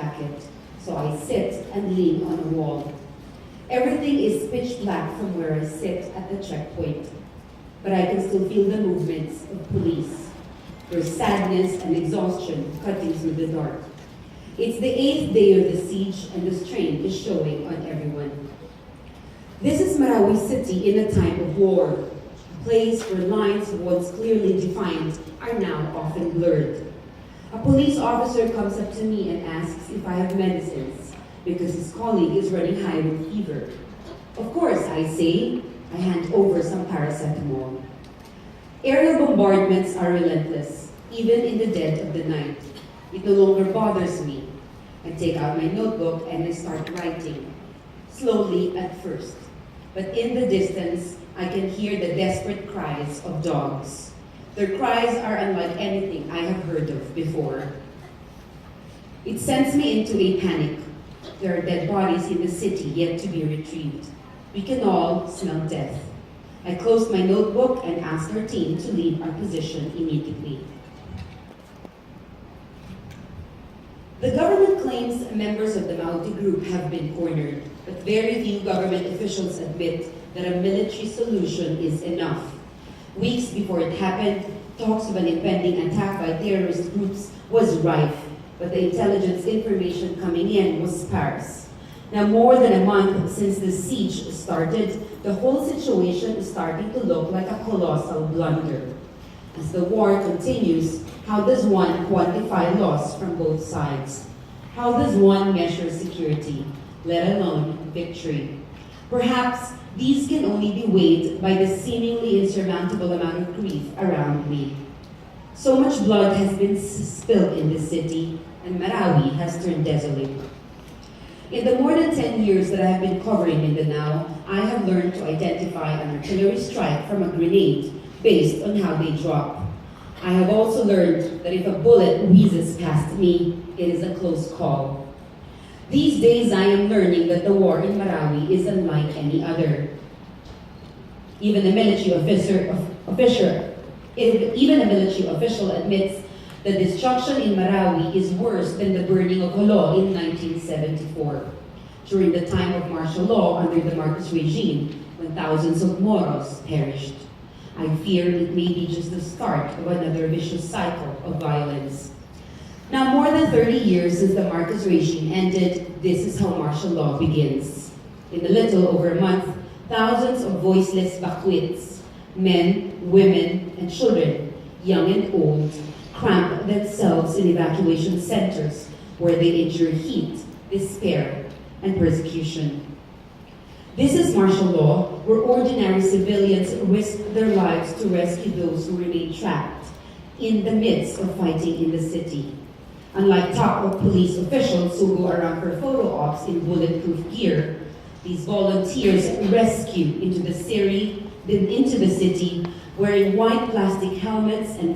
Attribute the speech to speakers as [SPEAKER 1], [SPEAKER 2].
[SPEAKER 1] jacket, so I sit and lean on a wall. Everything is pitch black from where I sit at the checkpoint, but I can still feel the movements of police. There's sadness and exhaustion cutting through the dark. It's the 8th day of the siege and the strain is showing on everyone. This is Marawi City in a time of war, a place where lines once clearly defined are now often blurred. A police officer comes up to me and asks if I have medicines because his colleague is running high with fever. Of course, I say. I hand over some paracetamol. Aerial bombardments are relentless, even in the dead of the night. It no longer bothers me. I take out my notebook and I start writing, slowly at first. But in the distance, I can hear the desperate cries of dogs. Their cries are unlike anything I have heard of before. It sends me into a panic. There are dead bodies in the city yet to be retrieved. We can all smell death. I closed my notebook and asked our team to leave our position immediately. The government claims members of the Mauti group have been cornered, but very few government officials admit that a military solution is enough. Weeks before it happened, talks of an impending attack by terrorist groups was rife, but the intelligence information coming in was sparse. Now, more than a month since the siege started, the whole situation is starting to look like a colossal blunder. As the war continues, how does one quantify loss from both sides? How does one measure security, let alone victory? Perhaps these can only be weighed by the seemingly insurmountable amount of grief around me. So much blood has been spilled in this city, and Marawi has turned desolate. In the more than 10 years that I have been covering Mindanao, I have learned to identify an artillery strike from a grenade based on how they drop. I have also learned that if a bullet whizzes past me, it is a close call. These days, I am learning that the war in Marawi is unlike any other. Even a military official admits the destruction in Marawi is worse than the burning of Jolo in 1974, during the time of martial law under the Marcos regime, when thousands of Moros perished. I fear it may be just the start of another vicious cycle of violence. Now, more than 30 years since the Marcos regime ended, this is how martial law begins. In a little over a month, thousands of voiceless Bakwits, men, women, and children, young and old, cramp themselves in evacuation centers where they endure heat, despair, and persecution. This is martial law, where ordinary civilians risk their lives to rescue those who remain trapped in the midst of fighting in the city. Unlike top police officials who go around for photo ops in bulletproof gear, these volunteers rescue into the city wearing white plastic helmets and